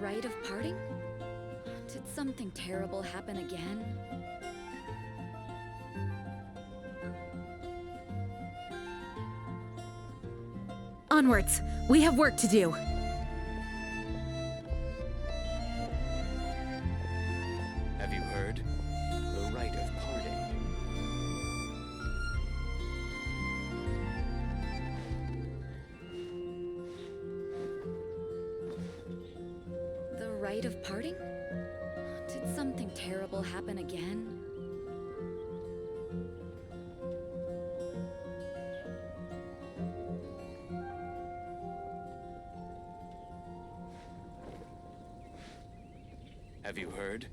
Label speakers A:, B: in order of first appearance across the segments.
A: rite of parting? Did something terrible happen again?
B: Onwards! We have work to do!
C: Have you heard? The rite of parting.
A: The rite of parting? Did something terrible happen again?
C: Have you heard?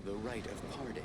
C: The rite of parting.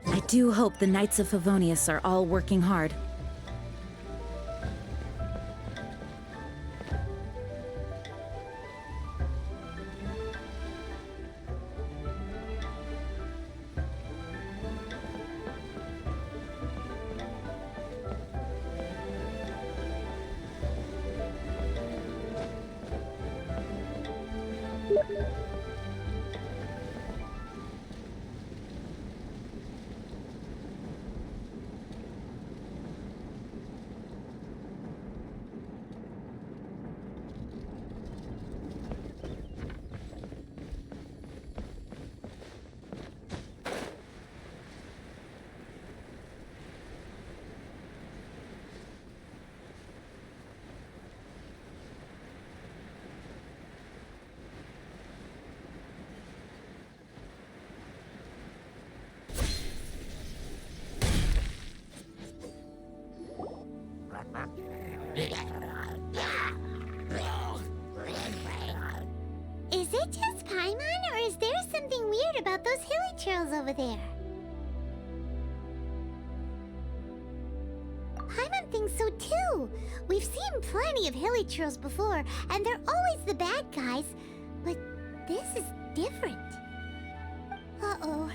B: I do hope the Knights of Favonius are all working hard.
D: heard about those hilly trails over there. Paimon thinks so too. We've seen plenty of hilly trails before, and they're always the bad guys. But this is different. Uh-oh.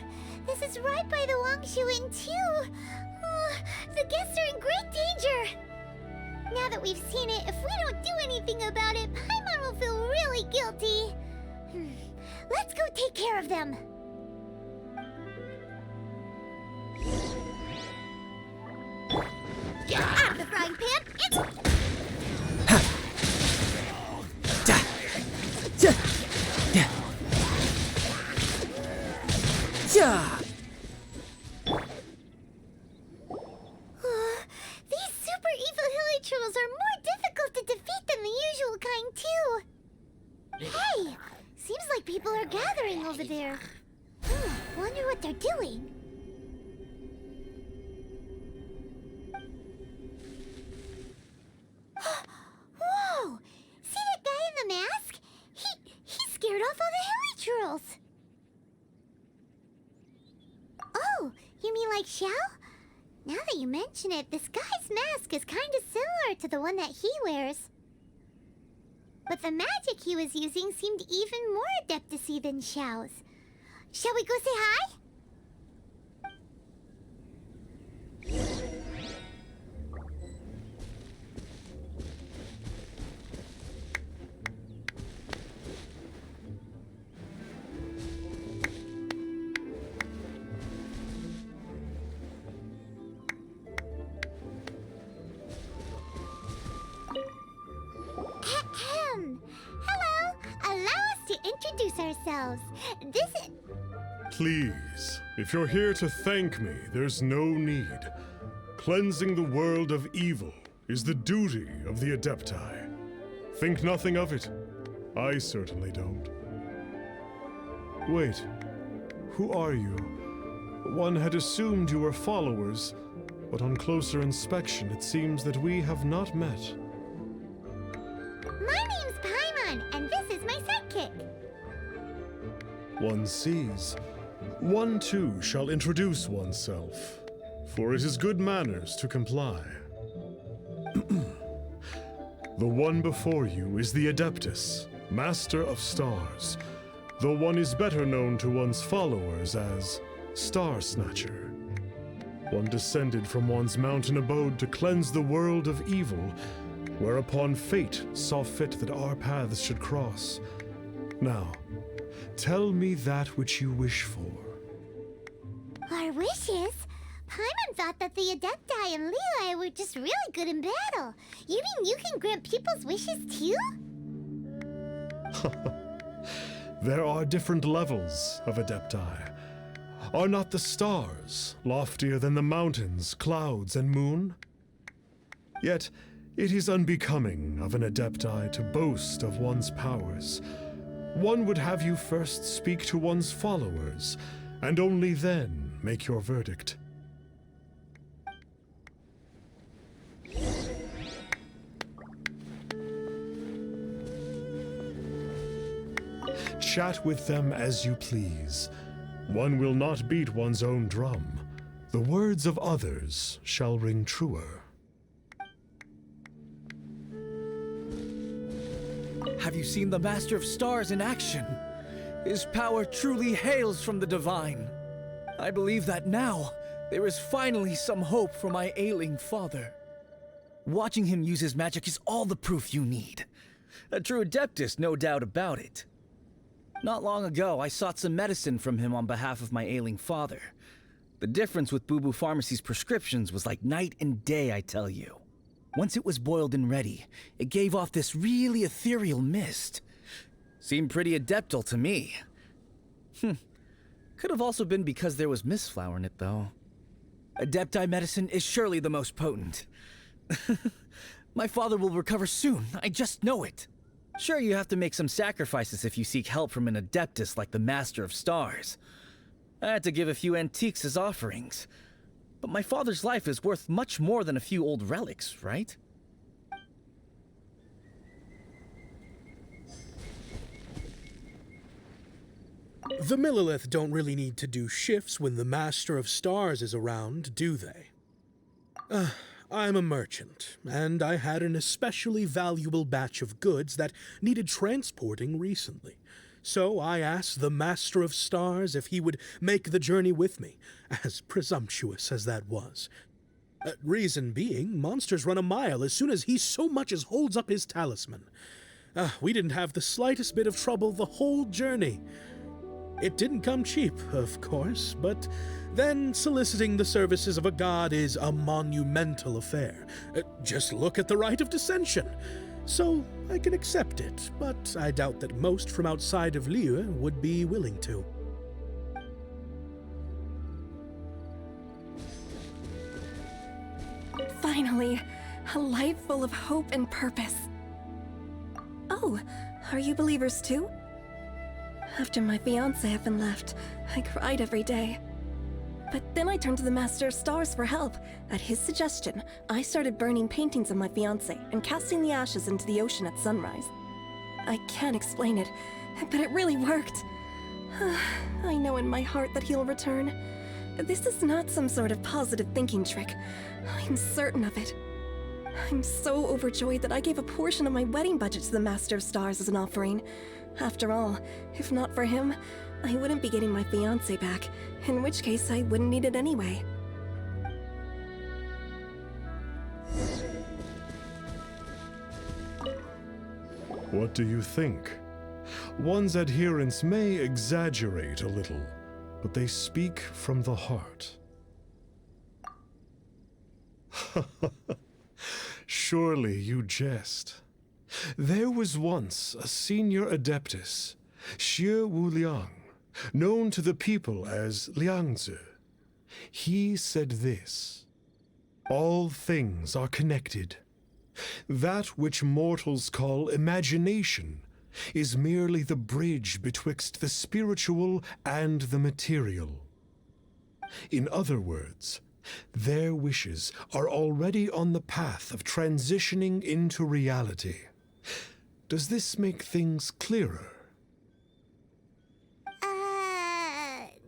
D: This is right by the Wangshu Inn too. The guests are in great danger. Now that we've seen it, if we don't do anything about it, Paimon will feel really guilty. Let's go take care of them. Out of the frying pan, it's... These super evil hilly trolls are more difficult to defeat than the usual kind, too. Hey! Seems like people are gathering over there. Wonder what they're doing. Whoa! See that guy in the mask? He scared off all the hilly trolls. Oh, you mean like Xiao? Now that you mention it, this guy's mask is kind of similar to the one that he wears. But the magic he was using seemed even more adeptus-y than Xiao's. Shall we go say hi? Hello! Allow us to introduce ourselves. This is...
E: Please, if you're here to thank me, there's no need. Cleansing the world of evil is the duty of the Adepti. Think nothing of it. I certainly don't. Wait, who are you? One had assumed you were followers, but on closer inspection it seems that we have not met.
D: My name's Paimon, and this is my sidekick.
E: One sees. One too shall introduce oneself, for it is good manners to comply. The one before you is the Adeptus, Master of Stars, though one is better known to one's followers as Star Snatcher. One descended from one's mountain abode to cleanse the world of evil, whereupon fate saw fit that our paths should cross. Now, tell me that which you wish for.
D: Our wishes? Paimon thought that the Adepti and Levi were just really good in battle. You mean you can grant people's wishes too?
E: There are different levels of Adepti. Are not the stars loftier than the mountains, clouds, and moon? Yet, it is unbecoming of an Adepti to boast of one's powers. One would have you first speak to one's followers, and only then make your verdict. Chat with them as you please. One will not beat one's own drum. The words of others shall ring truer.
F: Have you seen the Master of Stars in action? His power truly hails from the divine. I believe that now, there is finally some hope for my ailing father. Watching him use his magic is all the proof you need. A true Adeptus, no doubt about it. Not long ago, I sought some medicine from him on behalf of my ailing father. The difference with Boo Boo Pharmacy's prescriptions was like night and day, I tell you. Once it was boiled and ready, it gave off this really ethereal mist. Seemed pretty adeptal to me. Could have also been because there was mistflower in it, though. Adepti medicine is surely the most potent. My father will recover soon, I just know it. Sure, you have to make some sacrifices if you seek help from an Adeptus like the Master of Stars. I had to give a few antiques as offerings. But my father's life is worth much more than a few old relics, right?
G: The Millilith don't really need to do shifts when the Master of Stars is around, do they? I'm a merchant, and I had an especially valuable batch of goods that needed transporting recently. So I asked the Master of Stars if he would make the journey with me, as presumptuous as that was. Reason being, monsters run a mile as soon as he so much as holds up his talisman. We didn't have the slightest bit of trouble the whole journey. It didn't come cheap, of course, but then soliciting the services of a god is a monumental affair. Just look at the Rite of Dissension. So I can accept it, but I doubt that most from outside of Liyue would be willing to.
H: Finally, a life full of hope and purpose. Oh, are you believers too? After my fiancé had been left, I cried every day. But then I turned to the Master of Stars for help. At his suggestion, I started burning paintings of my fiancé and casting the ashes into the ocean at sunrise. I can't explain it, but it really worked. I know in my heart that he'll return. This is not some sort of positive thinking trick. I'm certain of it. I'm so overjoyed that I gave a portion of my wedding budget to the Master of Stars as an offering. After all, if not for him, I wouldn't be getting my fiancé back, in which case I wouldn't need it anyway.
E: What do you think? One's adherents may exaggerate a little, but they speak from the heart. Surely you jest. There was once a senior adeptus, Xie Wuliang, known to the people as Liangzi. He said this: all things are connected. That which mortals call imagination is merely the bridge betwixt the spiritual and the material. In other words, their wishes are already on the path of transitioning into reality. Does this make things clearer?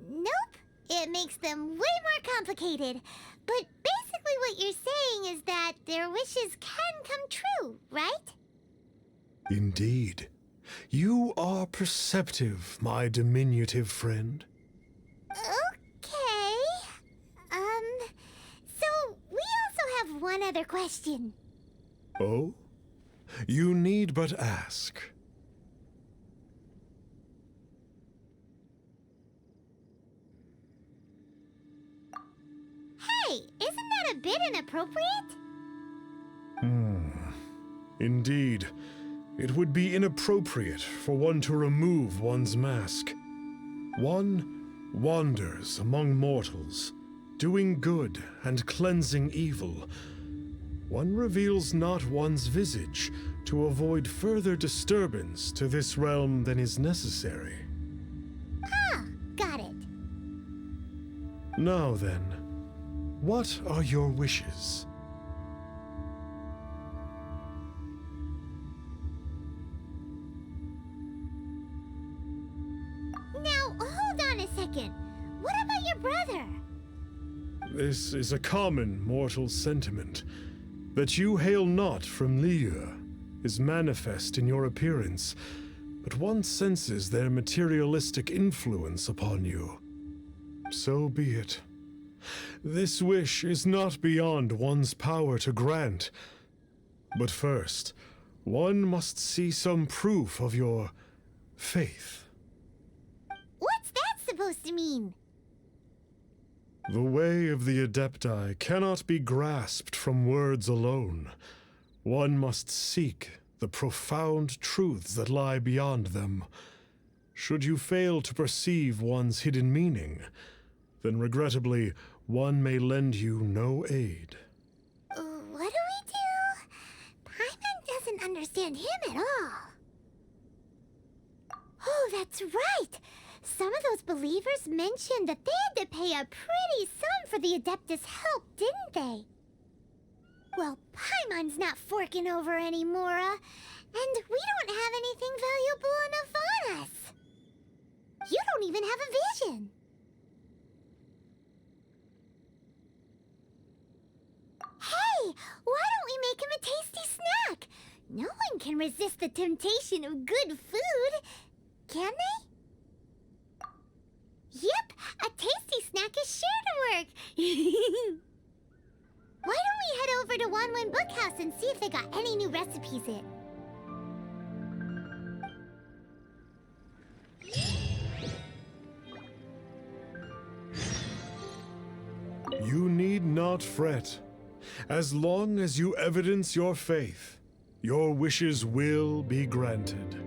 D: Nope. It makes them way more complicated. But basically what you're saying is that their wishes can come true, right?
E: Indeed. You are perceptive, my diminutive friend.
D: Okay. So we also have one other question.
E: Oh? You need but ask.
D: Hey, isn't that a bit inappropriate?
E: Indeed. It would be inappropriate for one to remove one's mask. One wanders among mortals, doing good and cleansing evil. One reveals not one's visage to avoid further disturbance to this realm than is necessary.
D: Ah, got it.
E: Now then, what are your wishes?
D: Now, hold on a second. What about your brother?
E: This is a common mortal sentiment. That you hail not from Liyue is manifest in your appearance, but one senses their materialistic influence upon you. So be it. This wish is not beyond one's power to grant. But first, one must see some proof of your faith.
D: What's that supposed to mean?
E: The way of the Adepti cannot be grasped from words alone. One must seek the profound truths that lie beyond them. Should you fail to perceive one's hidden meaning, then regrettably, one may lend you no aid.
D: What do we do? Paimon doesn't understand him at all. Oh, that's right! Some of those believers mentioned that they had to pay a pretty sum for the Adeptus' help, didn't they? Well, Paimon's not forking over anymore, and we don't have anything valuable enough on us. You don't even have a vision. Hey, why don't we make him a tasty snack? No one can resist the temptation of good food, can they? Yep, a tasty snack is sure to work. Why don't we head over to Wanwen Bookhouse and see if they got any new recipes in?
E: You need not fret. As long as you evidence your faith, your wishes will be granted.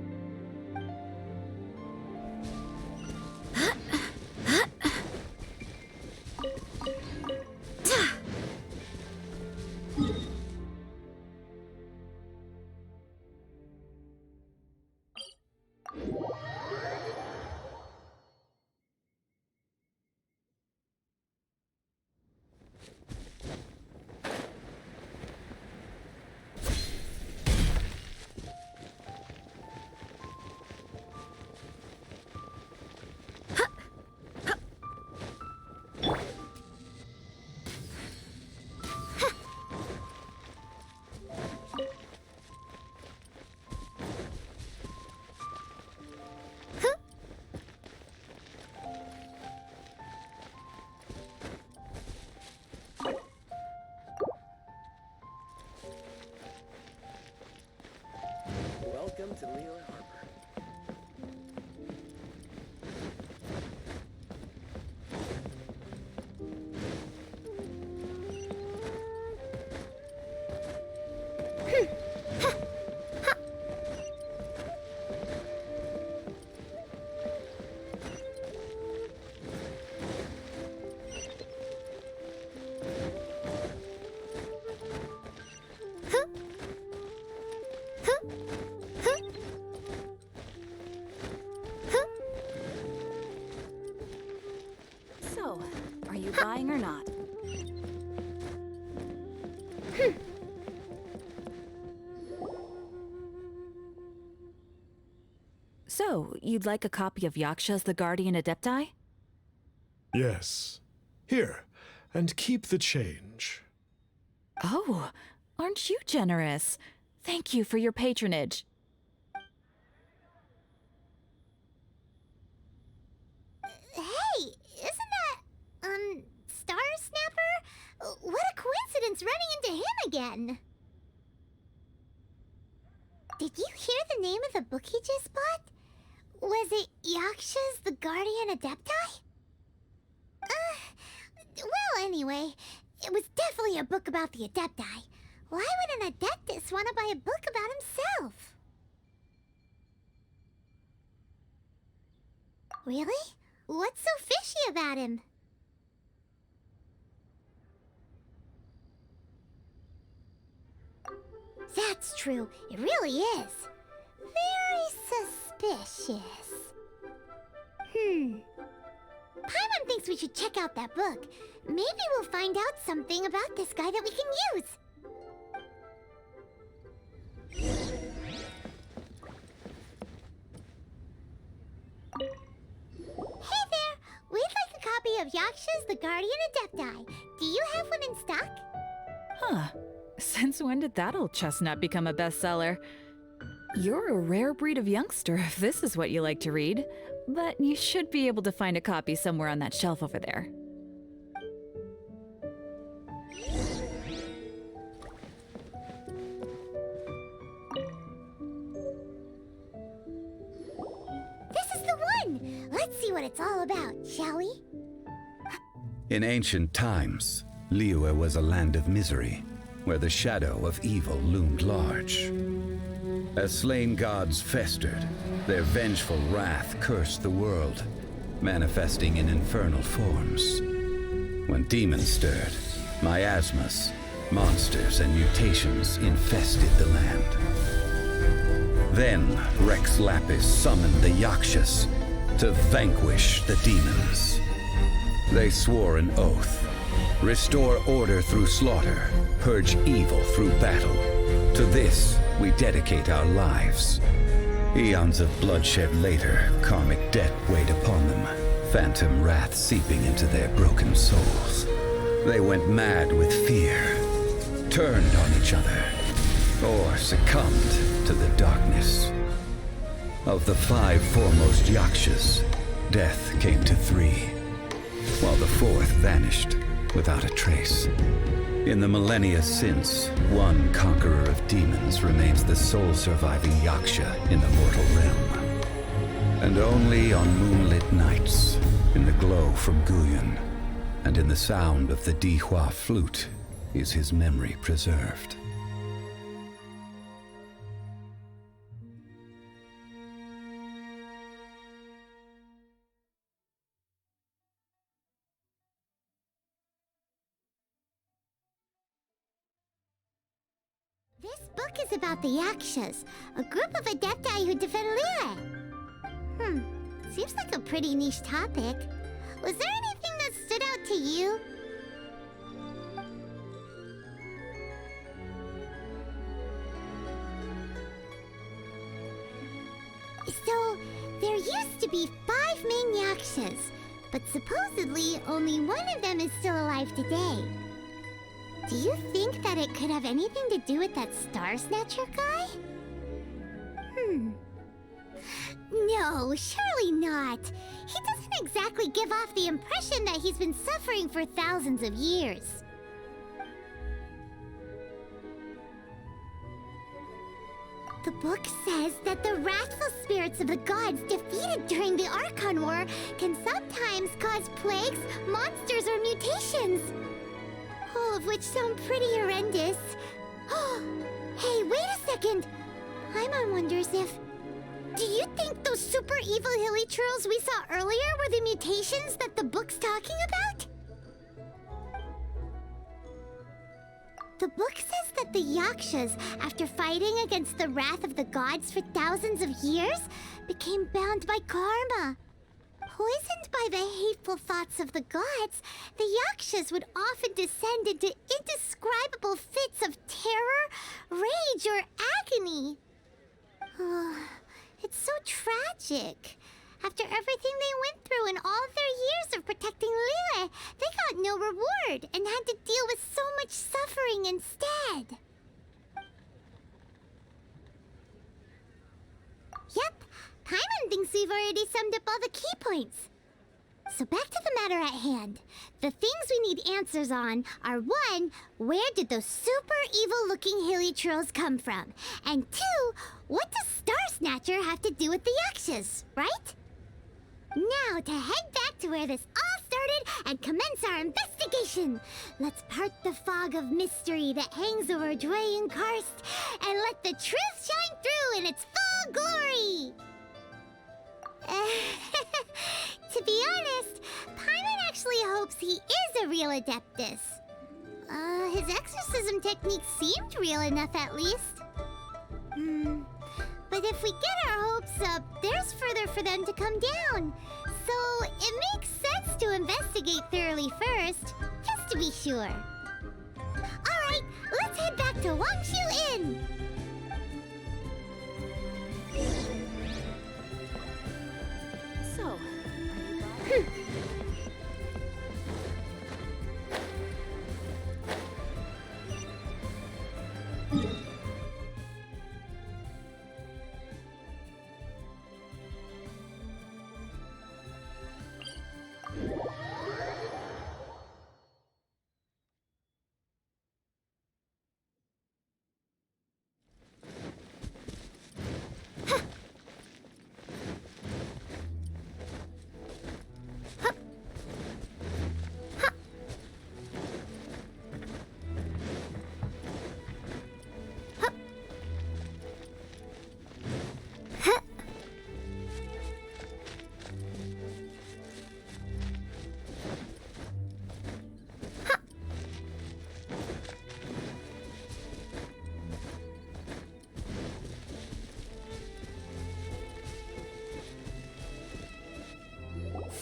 F: Welcome to Leela Harbor.
B: So, are you buying or not? So, you'd like a copy of Yaksha's The Guardian Adepti?
E: Yes. Here, and keep the change.
B: Oh, aren't you generous? Thank you for your patronage.
D: Hey, isn't that, Star Snapper? What a coincidence running into him again. Did you hear the name of the book he just bought? Was it Yaksha's The Guardian Adepti? Well, anyway, it was definitely a book about the Adepti. Why would an Adeptus want to buy a book about himself? Really? What's so fishy about him? That's true. It really is. Very suspicious. Paimon thinks we should check out that book. Maybe we'll find out something about this guy that we can use. Hey there! We'd like a copy of Yaksha's The Guardian Adepti. Do you have one in stock?
B: Huh. Since when did that old chestnut become a bestseller? You're a rare breed of youngster if this is what you like to read. But you should be able to find a copy somewhere on that shelf over there.
D: This is the one! Let's see what it's all about, shall we?
I: In ancient times, Liyue was a land of misery, where the shadow of evil loomed large. As slain gods festered, their vengeful wrath cursed the world, manifesting in infernal forms. When demons stirred, miasmas, monsters, and mutations infested the land. Then Rex Lapis summoned the Yakshas to vanquish the demons. They swore an oath: restore order through slaughter, purge evil through battle. To this, we dedicate our lives. Eons of bloodshed later, karmic debt weighed upon them, phantom wrath seeping into their broken souls. They went mad with fear, turned on each other, or succumbed to the darkness. Of the 5 foremost Yakshas, death came to 3, while the 4th vanished without a trace. In the millennia since, one conqueror of demons remains the sole surviving Yaksha in the mortal realm. And only on moonlit nights, in the glow from Guyon, and in the sound of the Dihua flute, is his memory preserved.
D: This book is about the Yakshas, a group of adepti who defend Liyue. Seems like a pretty niche topic. Was there anything that stood out to you? So, there used to be 5 main Yakshas, but supposedly only one of them is still alive today. Do you think that it could have anything to do with that Star Snatcher guy? No, surely not. He doesn't exactly give off the impression that he's been suffering for thousands of years. The book says that the wrathful spirits of the gods defeated during the Archon War can sometimes cause plagues, monsters, or mutations. All of which sound pretty horrendous. Hey, wait a second! Paimon wonders if... Do you think those super evil hilly churls we saw earlier were the mutations that the book's talking about? The book says that the Yakshas, after fighting against the wrath of the gods for thousands of years, became bound by karma. Poisoned by the hateful thoughts of the gods, the Yakshas would often descend into indescribable fits of terror, rage, or agony. It's so tragic. After everything they went through and all their years of protecting Liyue, they got no reward and had to deal with so much suffering instead. Yep, Paimon thinks we've already summed up all the key points. So back to the matter at hand. The things we need answers on are 1, where did those super evil-looking hilly trolls come from? And 2, what does Star Snatcher have to do with the Yakshas, right? Now to head back to where this all started and commence our investigation. Let's part the fog of mystery that hangs over Dwayne Karst and let the truth shine through in its full glory. To be honest, Paimon actually hopes he is a real Adeptus. His exorcism technique seemed real enough at least. But if we get our hopes up, there's further for them to come down. So it makes sense to investigate thoroughly first, just to be sure. Alright, let's head back to Wangshu Inn!
B: So,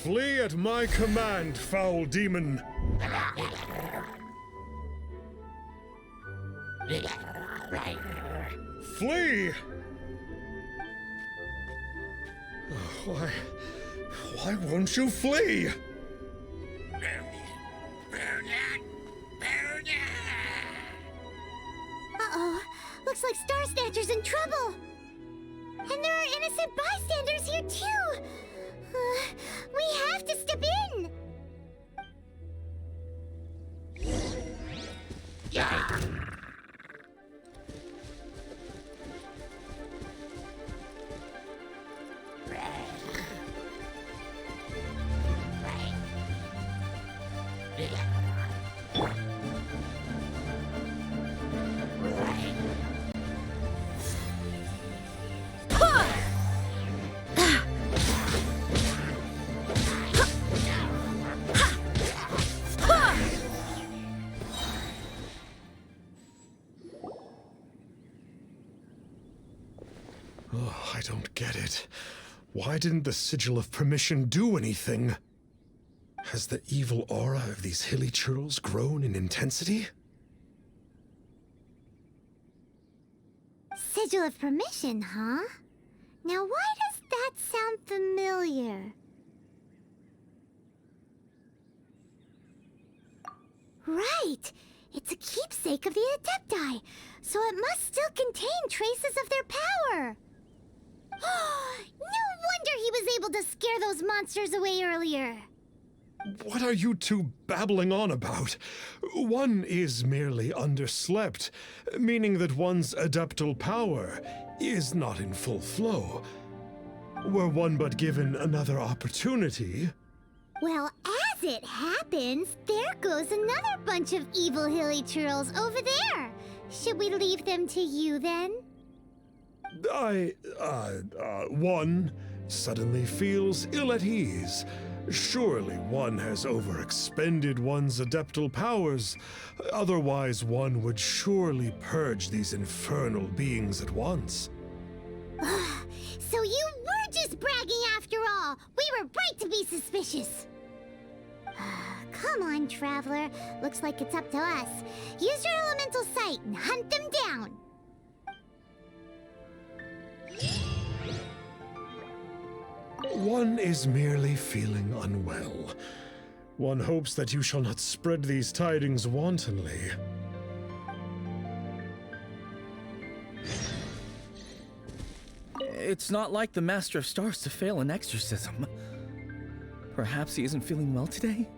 E: Flee at my command, foul demon! Flee! Why won't you flee?
D: Uh-oh. Looks like Star Snatcher's in trouble. And there are innocent bystanders here, too. We have to step in.
E: Oh, I don't get it. Why didn't the Sigil of Permission do anything? Has the evil aura of these hilly churls grown in intensity?
D: Sigil of Permission, huh? Now why does that sound familiar? Right! It's a keepsake of the Adepti, so it must still contain traces of their power! No wonder he was able to scare those monsters away earlier!
E: What are you two babbling on about? One is merely underslept, meaning that one's adeptal power is not in full flow. Were one but given another opportunity...
D: Well, as it happens, there goes another bunch of evil hilly churls over there. Should we leave them to you then?
E: One suddenly feels ill at ease. Surely one has overexpended one's adeptal powers. Otherwise, one would surely purge these infernal beings at once.
D: So you were just bragging after all. We were right to be suspicious. Come on, Traveler. Looks like it's up to us. Use your elemental sight and hunt them down.
E: One is merely feeling unwell. One hopes that you shall not spread these tidings wantonly.
F: It's not like the Master of Stars to fail an exorcism. Perhaps he isn't feeling well today?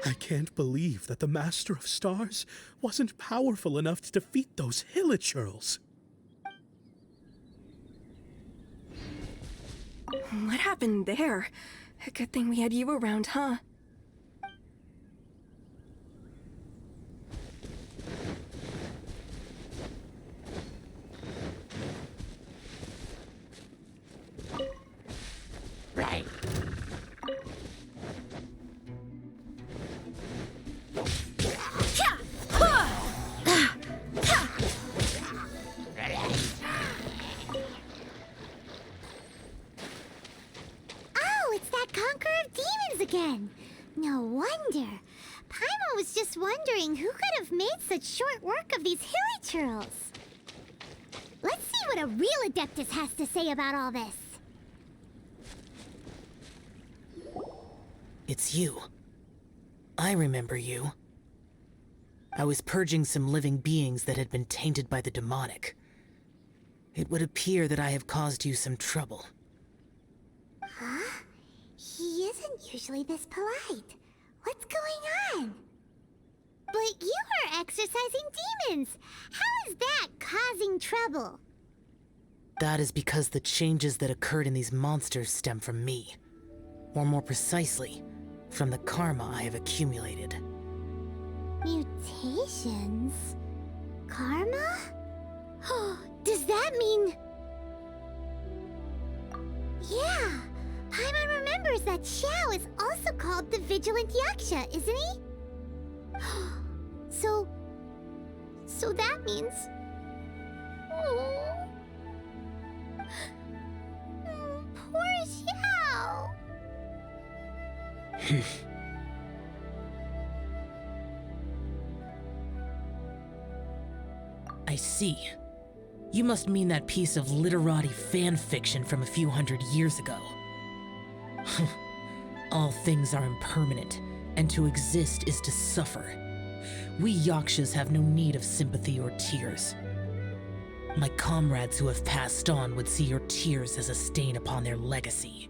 G: I can't believe that the Master of Stars wasn't powerful enough to defeat those Hilichurls.
H: What happened there? A good thing we had you around, huh?
D: Right. Oh, it's that Conqueror of Demons again. No wonder. Paimon was just wondering who could have made such short work of these Hilichurls. Let's see what a real Adeptus has to say about all this.
J: It's you. I remember you. I was purging some living beings that had been tainted by the demonic. It would appear that I have caused you some trouble.
D: Huh? He isn't usually this polite. What's going on? But you are exorcising demons. How is that causing trouble?
J: That is because the changes that occurred in these monsters stem from me. Or more precisely, from the karma I have accumulated.
D: Mutations? Karma? Does that mean... Yeah, Paimon remembers that Xiao is also called the Vigilant Yaksha, isn't he? So that means... Oh. Poor Xiao.
J: I see. You must mean that piece of literati fan fiction from a few hundred years ago. All things are impermanent, and to exist is to suffer. We Yakshas have no need of sympathy or tears. My comrades who have passed on would see your tears as a stain upon their legacy.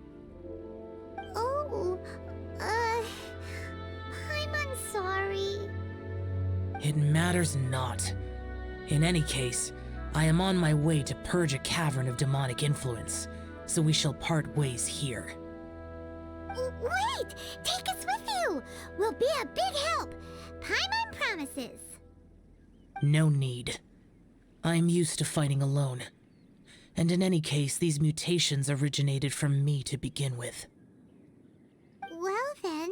D: Oh, I'm sorry.
J: It matters not. In any case, I am on my way to purge a cavern of demonic influence, so we shall part ways here.
D: Wait! Take us with you! We'll be a big help! Paimon promises!
J: No need. I am used to fighting alone. And in any case, these mutations originated from me to begin with.
D: Well then...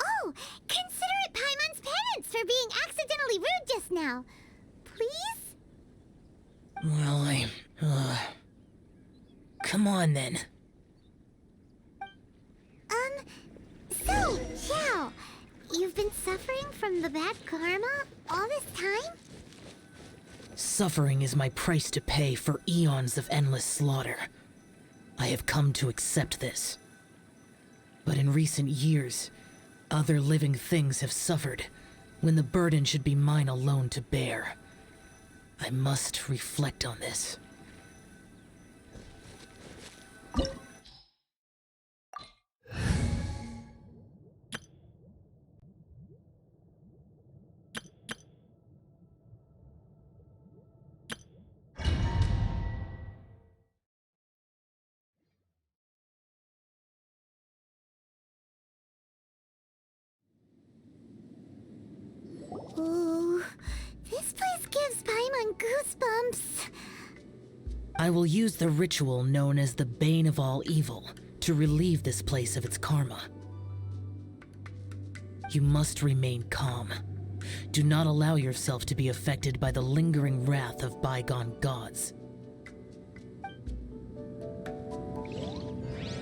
D: Oh! Consider it Paimon's penance for being accidentally rude just now! Please?
J: Well, come on then.
D: So, Xiao, you've been suffering from the bad karma all this time?
J: Suffering is my price to pay for eons of endless slaughter. I have come to accept this. But in recent years, other living things have suffered, when the burden should be mine alone to bear. I must reflect on this.
D: Ooh, this place gives Paimon goosebumps.
J: I will use the ritual known as the Bane of All Evil to relieve this place of its karma. You must remain calm. Do not allow yourself to be affected by the lingering wrath of bygone gods.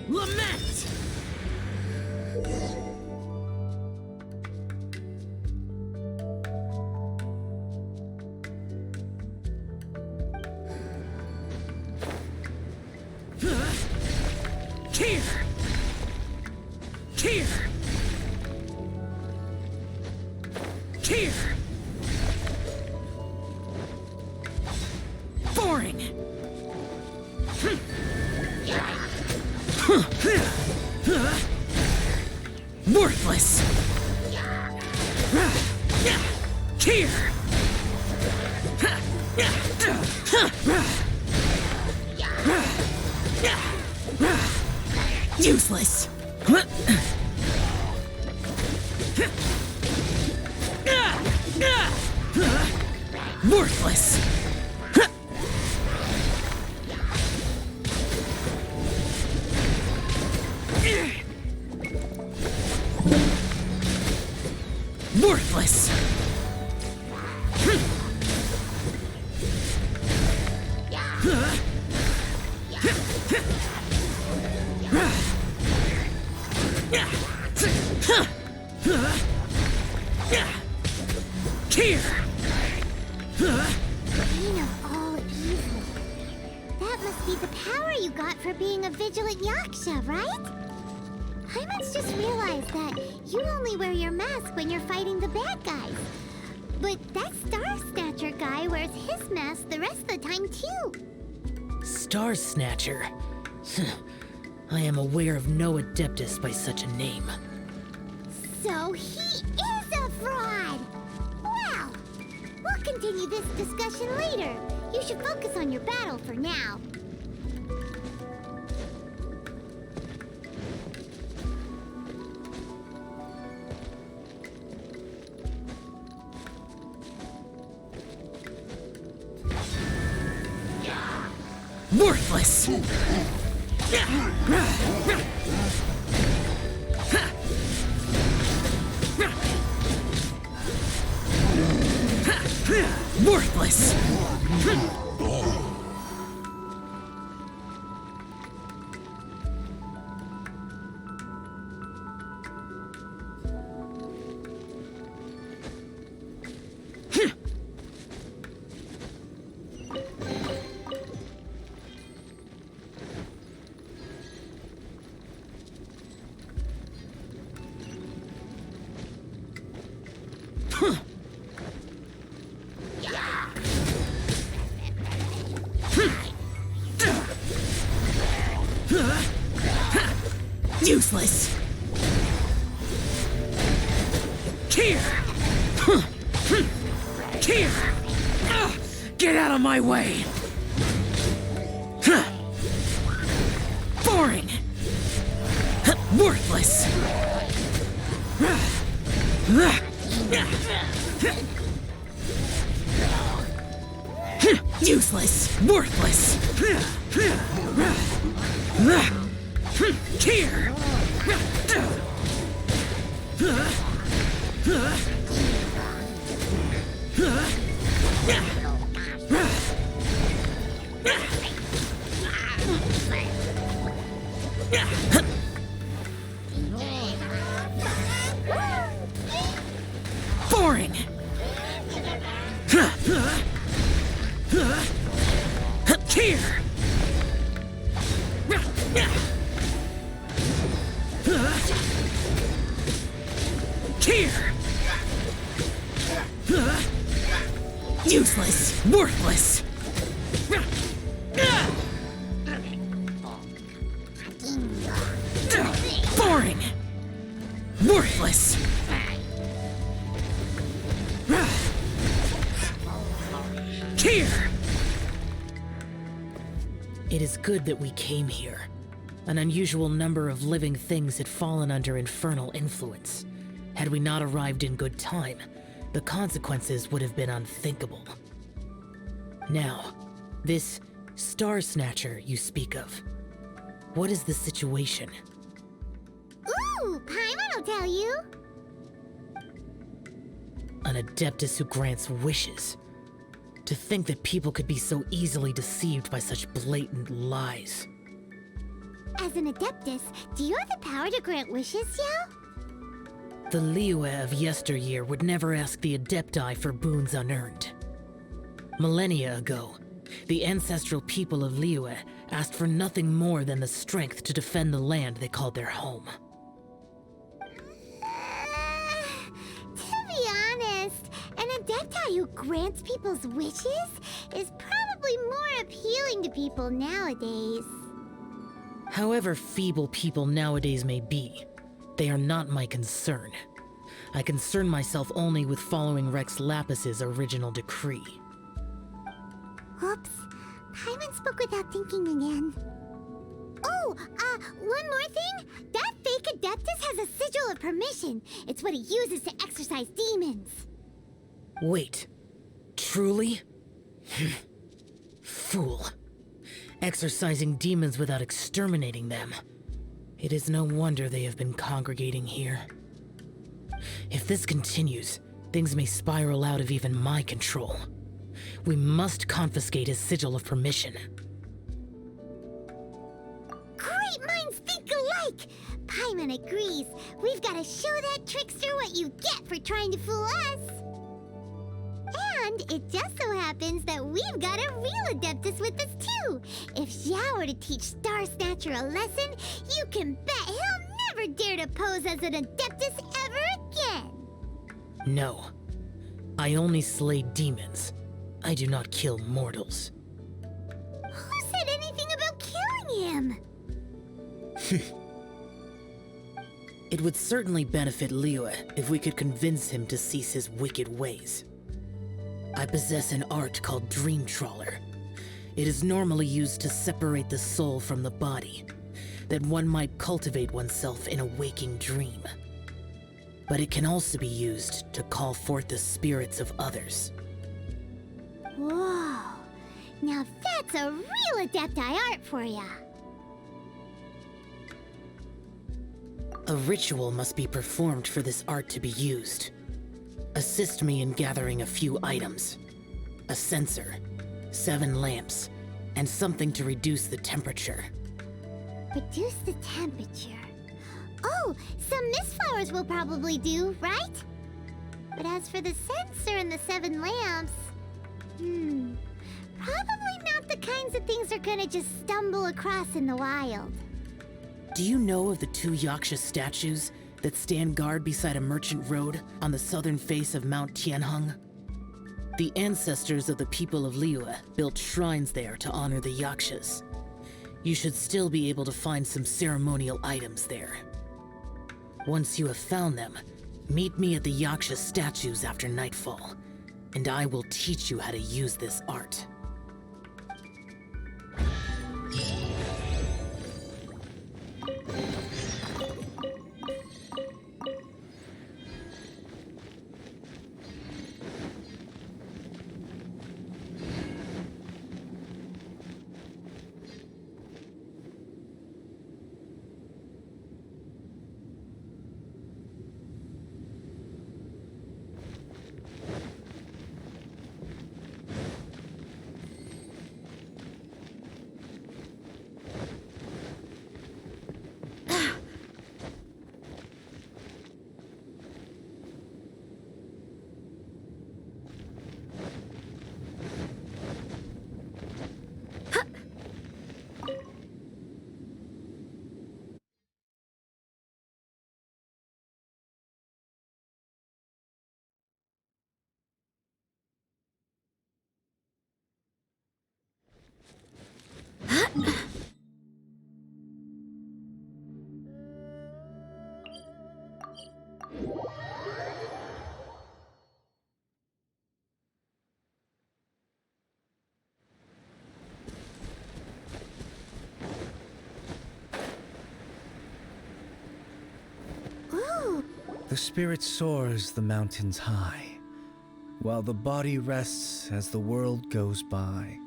J: Lament! Here! Here! Here! Boring! Worthless! Here! Useless! Worthless! Worthless! Here!
D: Bane of all evil. That must be the power you got for being a vigilant Yaksha, right? Paimon's just realized that you only wear your mask when you're fighting the bad guys. But that Star Snatcher guy wears his mask the rest of the time, too.
J: Star Snatcher? I am aware of no Adeptus by such a name.
D: So he is a fraud! Well, we'll continue this discussion later. You should focus on your battle for now.
J: Worthless! Worthless! Useless! Here! Here! Get out of my way! Boring! Worthless! Useless! Worthless! Here! Boring! Here! Here! Useless! Worthless! Boring! Worthless! Here! It is good that we came here. An unusual number of living things had fallen under infernal influence. Had we not arrived in good time, the consequences would have been unthinkable. Now, this Star Snatcher you speak of, what is the situation?
D: Ooh, Paimon will tell you.
J: An Adeptus who grants wishes. To think that people could be so easily deceived by such blatant lies.
D: As an Adeptus, do you have the power to grant wishes, Yao?
J: The Liyue of yesteryear would never ask the Adepti for boons unearned. Millennia ago, the ancestral people of Liyue asked for nothing more than the strength to defend the land they called their home.
D: To be honest, an Adepti who grants people's wishes is probably more appealing to people nowadays.
J: However feeble people nowadays may be, they are not my concern. I concern myself only with following Rex Lapis's original decree.
D: Oops. Paimon spoke without thinking again. Oh, one more thing. That fake Adeptus has a sigil of permission. It's what he uses to exorcise demons.
J: Wait. Truly? Fool. Exorcising demons without exterminating them. It is no wonder they have been congregating here. If this continues, things may spiral out of even my control. We must confiscate his sigil of permission.
D: Great minds think alike! Paimon agrees. We've got to show that trickster what you get for trying to fool us. And it just so happens that we've got a real Adeptus with us too. If Xiao were to teach Star Snatcher a lesson, you can bet he'll never dare to pose as an Adeptus ever again.
J: No. I only slay demons. I do not kill mortals.
D: Who said anything about killing him?
J: It would certainly benefit Liyue if we could convince him to cease his wicked ways. I possess an art called Dream Trawler. It is normally used to separate the soul from the body, that one might cultivate oneself in a waking dream. But it can also be used to call forth the spirits of others.
D: Whoa. Now that's a real Adepti art for ya.
J: A ritual must be performed for this art to be used. Assist me in gathering a few items. A censer, 7 lamps, and something to reduce the temperature.
D: Reduce the temperature. Oh, some mist flowers will probably do, right? But as for the censer and the 7 lamps... probably not the kinds of things they're gonna just stumble across in the wild.
J: Do you know of the 2 Yaksha statues that stand guard beside a merchant road on the southern face of Mount Tianheng? The ancestors of the people of Liyue built shrines there to honor the Yakshas. You should still be able to find some ceremonial items there. Once you have found them, meet me at the Yaksha statues after nightfall, and I will teach you how to use this art.
F: The spirit soars the mountains high, while the body rests as the world goes by.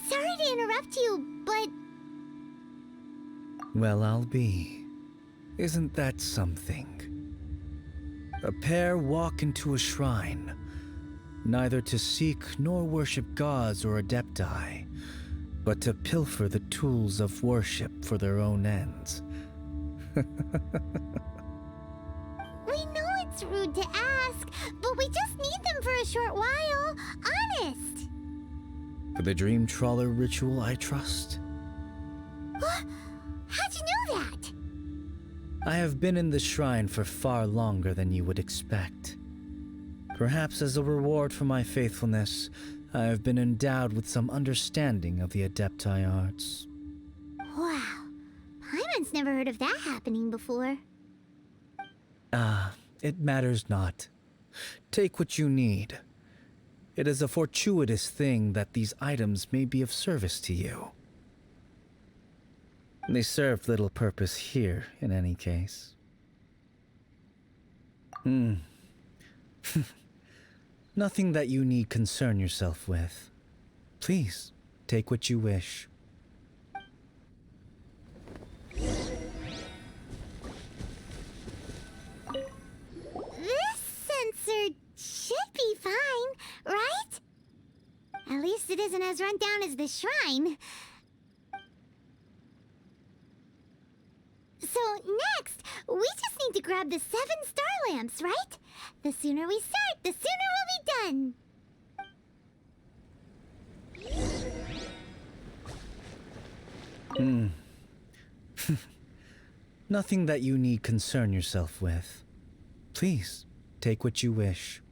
D: Sorry to interrupt you, but...
F: Well, I'll be. Isn't that something? A pair walk into a shrine, neither to seek nor worship gods or adepti, but to pilfer the tools of worship for their own ends.
D: We know it's rude to ask, but we just need them for a short while. Honest.
F: For the dream trawler ritual, I trust.
D: How'd you know that?
F: I have been in the shrine for far longer than you would expect. Perhaps as a reward for my faithfulness, I have been endowed with some understanding of the adepti arts.
D: Wow. Paimon's never heard of that happening before.
F: It matters not. Take what you need. It is a fortuitous thing that these items may be of service to you. They serve little purpose here, in any case. Nothing that you need concern yourself with. Please, take what you wish.
D: This sensor should be fine, right? At least it isn't as run down as the shrine. So next, we just need to grab the 7 star lamps, right? The sooner we start, the sooner we'll be done.
F: Nothing that you need concern yourself with. Please, take what you wish.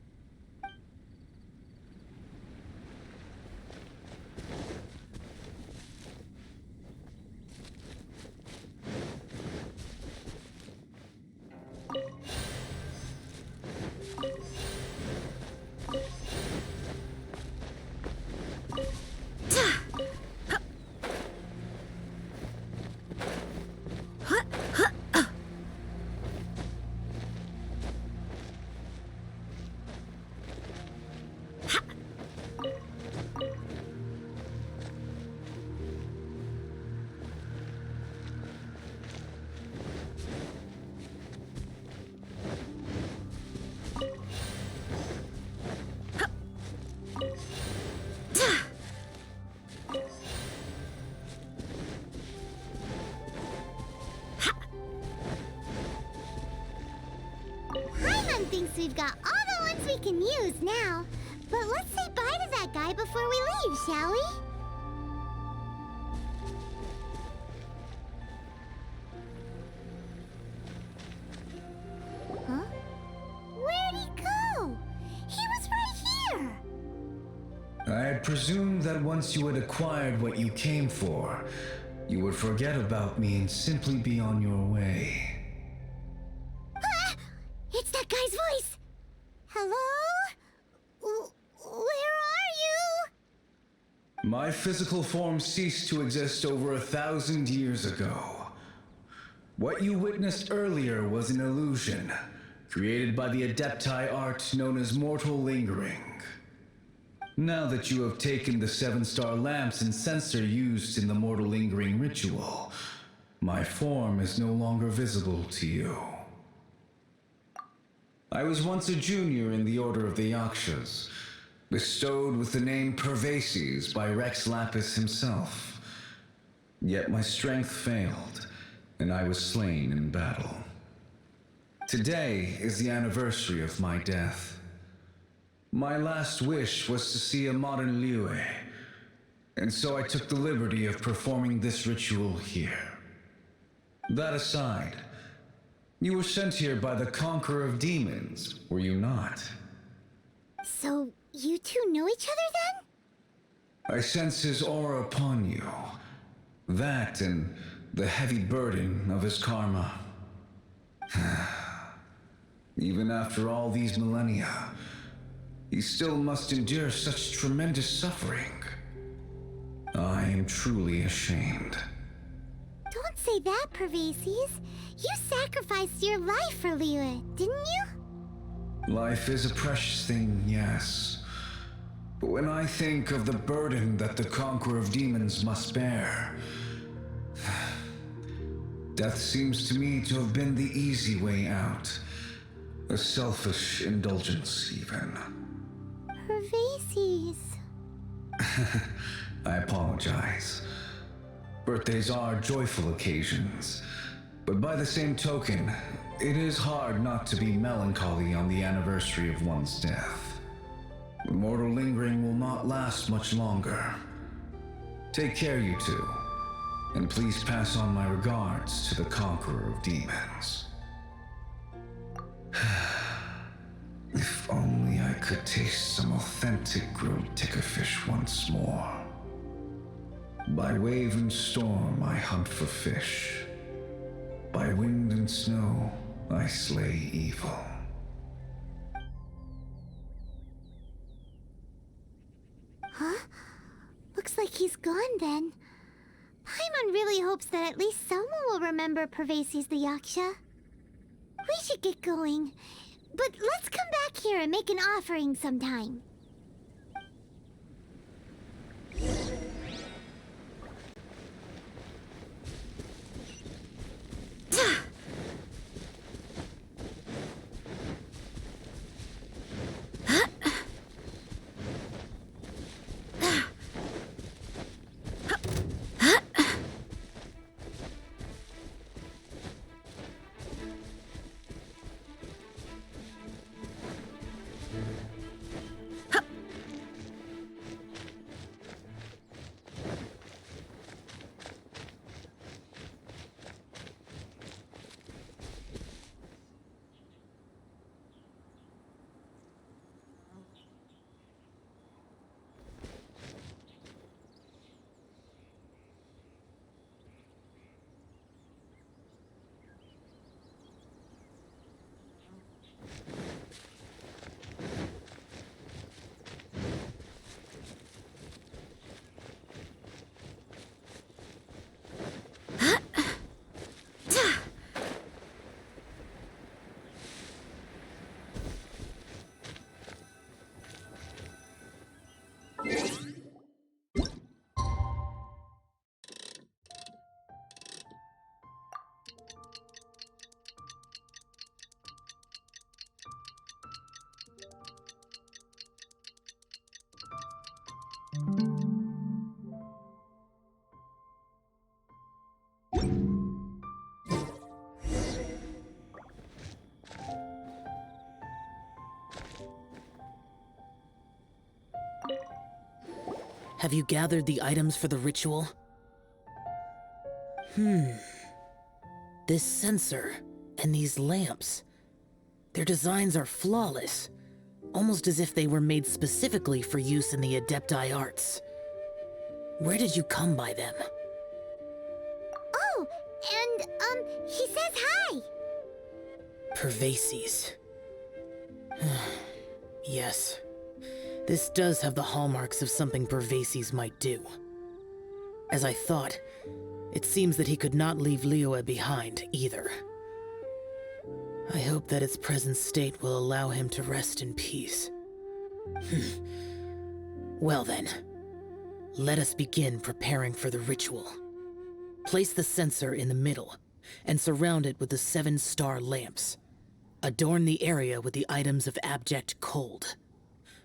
D: Paimon thinks we've got all the ones we can use now. But let's say bye to that guy before we leave, shall we? Huh? Where'd he go? He was right here!
F: I had presumed that once you had acquired what you came for, you would forget about me and simply be on your way.
D: guy's voice! Hello? Where are you?
K: My physical form ceased to exist over 1,000 years ago. What you witnessed earlier was an illusion, created by the Adepti art known as mortal lingering. Now that you have taken the 7-star lamps and censer used in the mortal lingering ritual, my form is no longer visible to you. I was once a junior in the Order of the Yakshas, bestowed with the name Pervases by Rex Lapis himself. Yet my strength failed, and I was slain in battle. Today is the anniversary of my death. My last wish was to see a modern Liyue, and so I took the liberty of performing this ritual here. That aside, you were sent here by the Conqueror of Demons, were you not?
D: So, you two know each other then?
K: I sense his aura upon you. That and the heavy burden of his karma. Even after all these millennia, he still must endure such tremendous suffering. I am truly ashamed.
D: Don't say that, Pervases. You sacrificed your life for Liyue, didn't you?
K: Life is a precious thing, yes. But when I think of the burden that the Conqueror of Demons must bear, death seems to me to have been the easy way out. A selfish indulgence, even.
D: Pervases.
K: I apologize. Birthdays are joyful occasions, but by the same token, it is hard not to be melancholy on the anniversary of one's death. The mortal lingering will not last much longer. Take care, you two, and please pass on my regards to the Conqueror of Demons. If only I could taste some authentic grilled tickerfish once more. By wave and storm I hunt for fish. By wind and snow I slay evil.
D: Huh? Looks like he's gone then. Paimon really hopes that at least someone will remember Pervases the Yaksha. We should get going. But let's come back here and make an offering sometime.
J: Have you gathered the items for the ritual? This censer and these lamps. Their designs are flawless, almost as if they were made specifically for use in the Adepti arts. Where did you come by them?
D: Oh, and, he says hi!
J: Pervases. Yes. This does have the hallmarks of something Pervases might do. As I thought, it seems that he could not leave Liyue behind, either. I hope that its present state will allow him to rest in peace. Well then, let us begin preparing for the ritual. Place the censer in the middle, and surround it with the 7-star lamps. Adorn the area with the items of abject cold.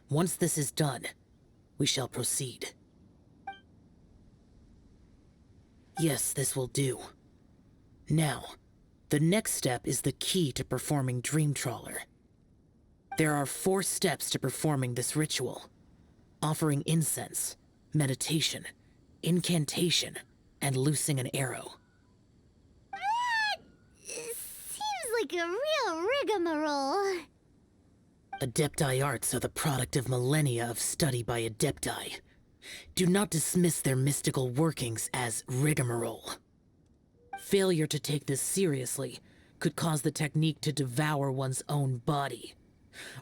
J: Once this is done, we shall proceed. Yes, this will do. Now, the next step is the key to performing Dream Trawler. There are 4 steps to performing this ritual: offering incense, meditation, incantation, and loosing an arrow.
D: Seems like a real rigmarole.
J: Adepti arts are the product of millennia of study by Adepti. Do not dismiss their mystical workings as rigmarole. Failure to take this seriously could cause the technique to devour one's own body,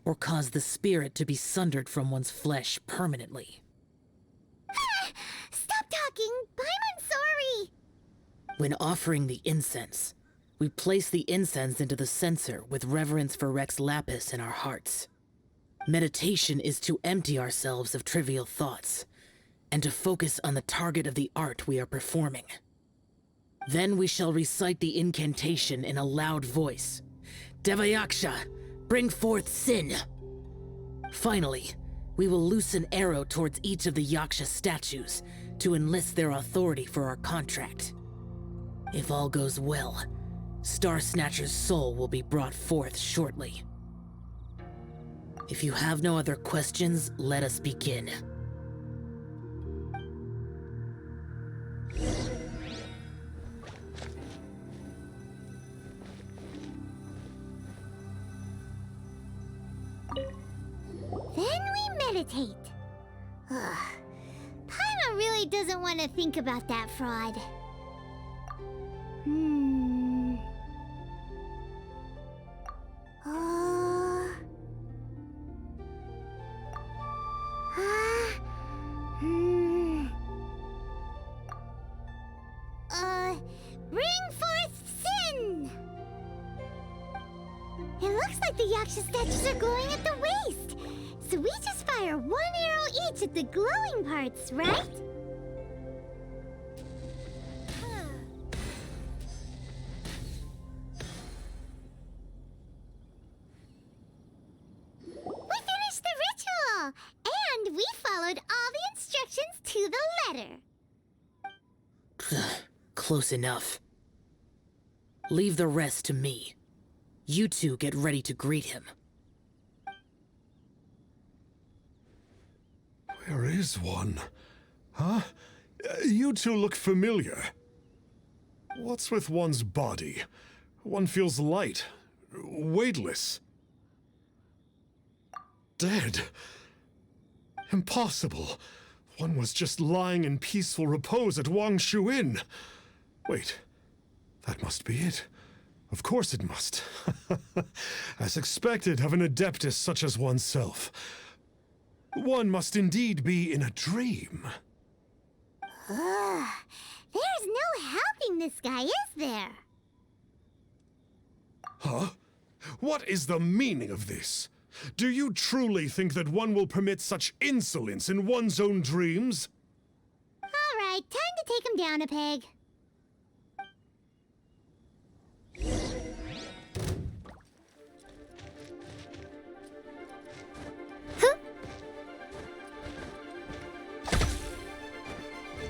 J: or cause the spirit to be sundered from one's flesh permanently.
D: Stop talking! I'm sorry!
J: When offering the incense, we place the incense into the censer with reverence for Rex Lapis in our hearts. Meditation is to empty ourselves of trivial thoughts, and to focus on the target of the art we are performing. Then we shall recite the incantation in a loud voice. Devayaksha, bring forth sin! Finally, we will loose an arrow towards each of the Yaksha statues to enlist their authority for our contract. If all goes well, Star Snatcher's soul will be brought forth shortly. If you have no other questions, let us begin.
D: Then we meditate. Ugh. Paimon really doesn't want to think about that fraud. Bring forth sin! It looks like the Yaksha statues are glowing at the waist. So we just fire 1 arrow each at the glowing parts, right? We finished the ritual! And we followed all the instructions to the letter.
J: Close enough. Leave the rest to me. You two get ready to greet him.
E: Where is one? Huh? You two look familiar. What's with one's body? One feels light, weightless. Dead. Impossible. One was just lying in peaceful repose at Wangshu Inn. Wait, that must be it. Of course it must. As expected of an adeptus such as oneself. One must indeed be in a dream.
D: Ugh. There's no helping this guy, is there?
E: Huh? What is the meaning of this? Do you truly think that one will permit such insolence in one's own dreams?
D: All right, time to take him down a peg. Huh?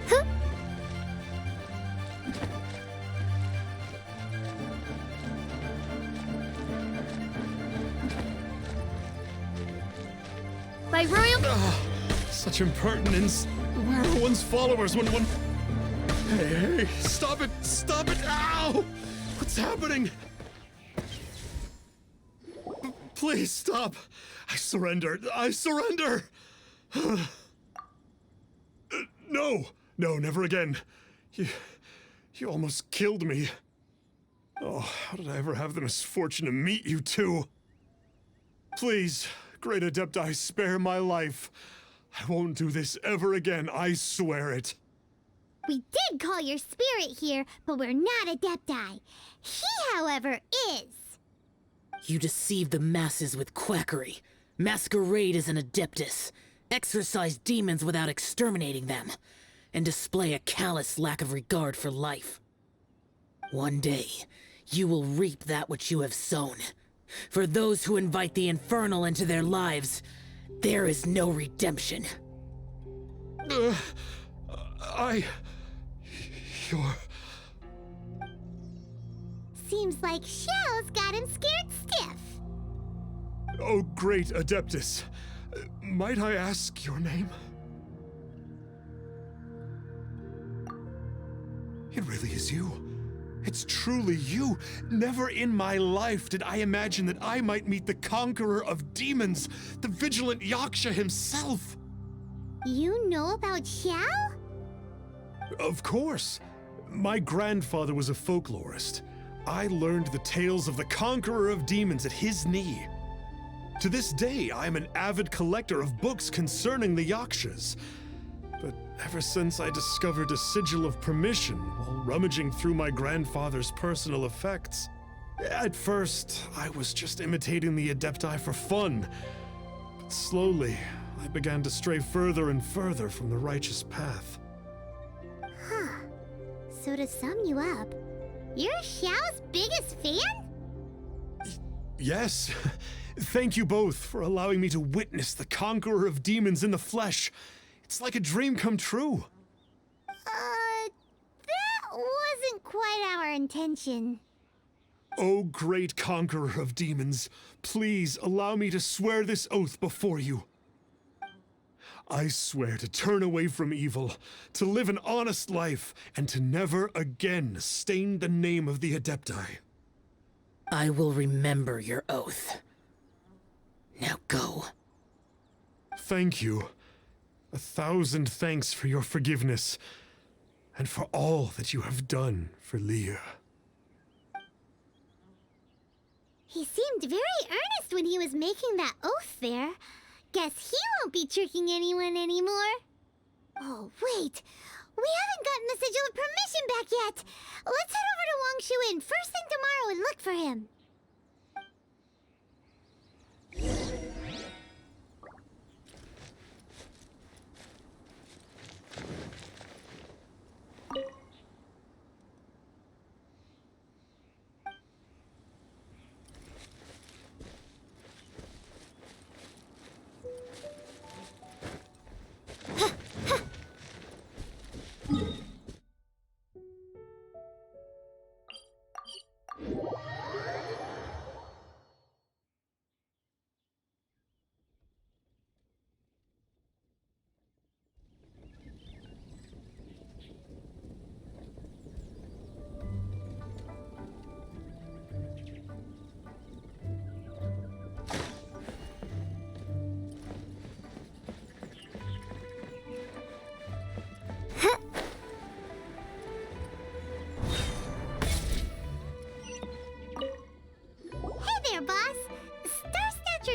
D: Huh?
A: By royal...
E: Such impertinence. Where are one's followers when one... Hey, stop it! Stop it! Ow! What's happening? Please stop! I surrender! I surrender! No! No, never again. You almost killed me. Oh, how did I ever have the misfortune to meet you two? Please, Great Adepti, spare my life. I won't do this ever again, I swear it.
D: We did call your spirit here, but we're not Adepti. He, however, is.
J: You deceive the masses with quackery, masquerade as an Adeptus, exorcise demons without exterminating them, and display a callous lack of regard for life. One day, you will reap that which you have sown. For those who invite the infernal into their lives, there is no redemption.
E: You're...
D: Seems like Shell's got him scared stiff.
E: Oh, great Adeptus. Might I ask your name? It really is you. It's truly you. Never in my life did I imagine that I might meet the conqueror of demons, the vigilant Yaksha himself.
D: You know about Shell?
E: Of course. My grandfather was a folklorist. I learned the tales of the conqueror of demons at his knee. To this day, I am an avid collector of books concerning the Yakshas. But ever since I discovered a sigil of permission while rummaging through my grandfather's personal effects, at first, I was just imitating the Adepti for fun. But slowly, I began to stray further and further from the righteous path.
D: Huh. So to sum you up, you're Xiao's biggest fan?
E: Yes. Thank you both for allowing me to witness the conqueror of demons in the flesh. It's like a dream come true.
D: That wasn't quite our intention.
E: Oh, great conqueror of demons, please allow me to swear this oath before you. I swear to turn away from evil, to live an honest life, and to never again stain the name of the Adepti.
J: I will remember your oath. Now go.
E: Thank you. 1,000 thanks for your forgiveness, and for all that you have done for Leah.
D: He seemed very earnest when he was making that oath there. Guess he won't be tricking anyone anymore. Oh, wait. We haven't gotten the sigil of permission back yet. Let's head over to Wangshu Inn first thing tomorrow and look for him.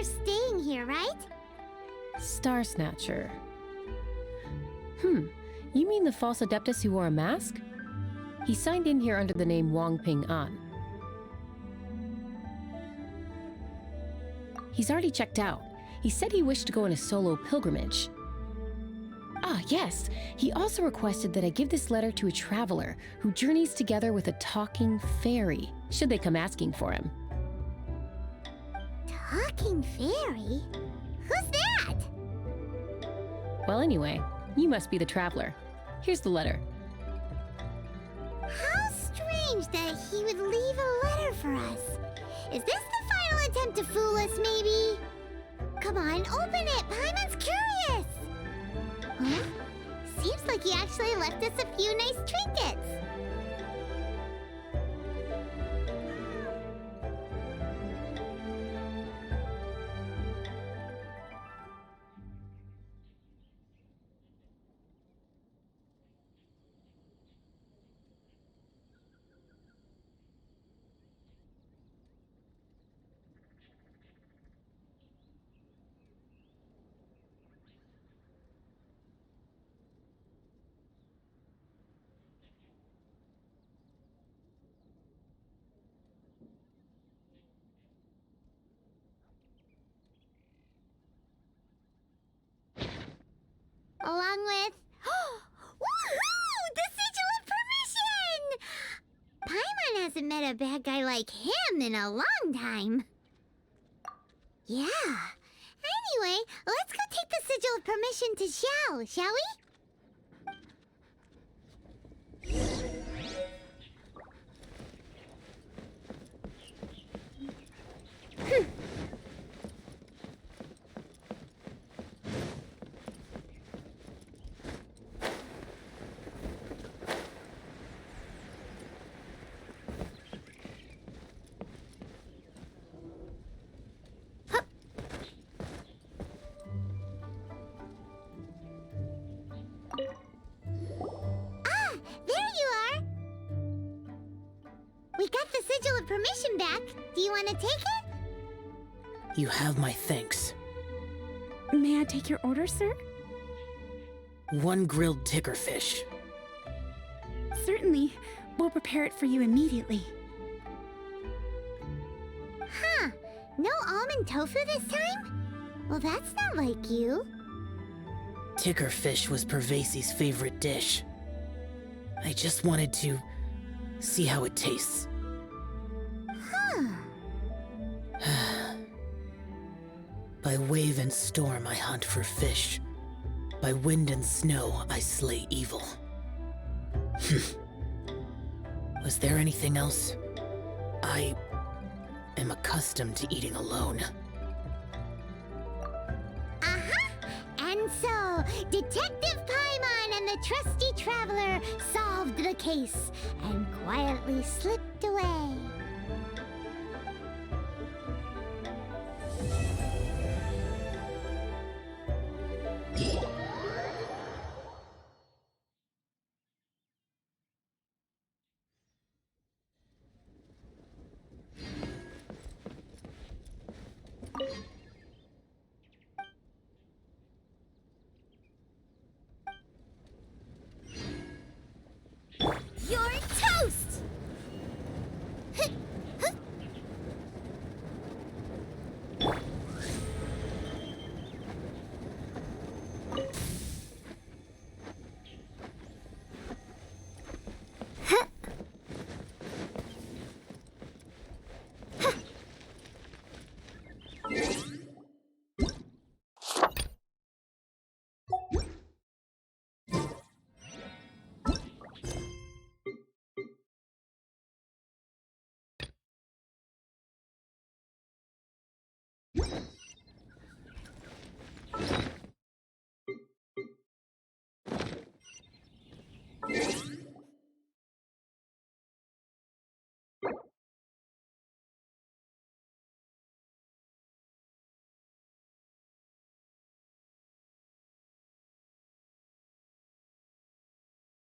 D: Staying here, right?
L: Star Snatcher. You mean the false Adeptus who wore a mask? He signed in here under the name Wang Ping An. He's already checked out. He said he wished to go on a solo pilgrimage. Ah, yes. He also requested that I give this letter to a traveler who journeys together with a talking fairy, should they come asking for him.
D: Talking fairy? Who's that?
L: Well, anyway, you must be the traveler. Here's the letter.
D: How strange that he would leave a letter for us. Is this the final attempt to fool us, maybe? Come on, open it! Paimon's curious! Huh? Seems like he actually left us a few nice trinkets. met a bad guy like him in a long time. Yeah. Anyway, let's go take the Sigil of Permission to Xiao, shall we? We got the Sigil of Permission back. Do you want to take it?
J: You have my thanks.
M: May I take your order, sir?
J: 1 grilled tickerfish.
M: Certainly. We'll prepare it for you immediately.
D: Huh. No almond tofu this time? Well, that's not like you.
J: Tickerfish was Pervasi's favorite dish. I just wanted to see how it tastes.
D: Huh.
J: By wave and storm I hunt for fish. By wind and snow I slay evil. Was there anything else? I am accustomed to eating alone.
D: Uh-huh. And so, Detective Paimon and the trusty traveler solved the case and quietly slipped away.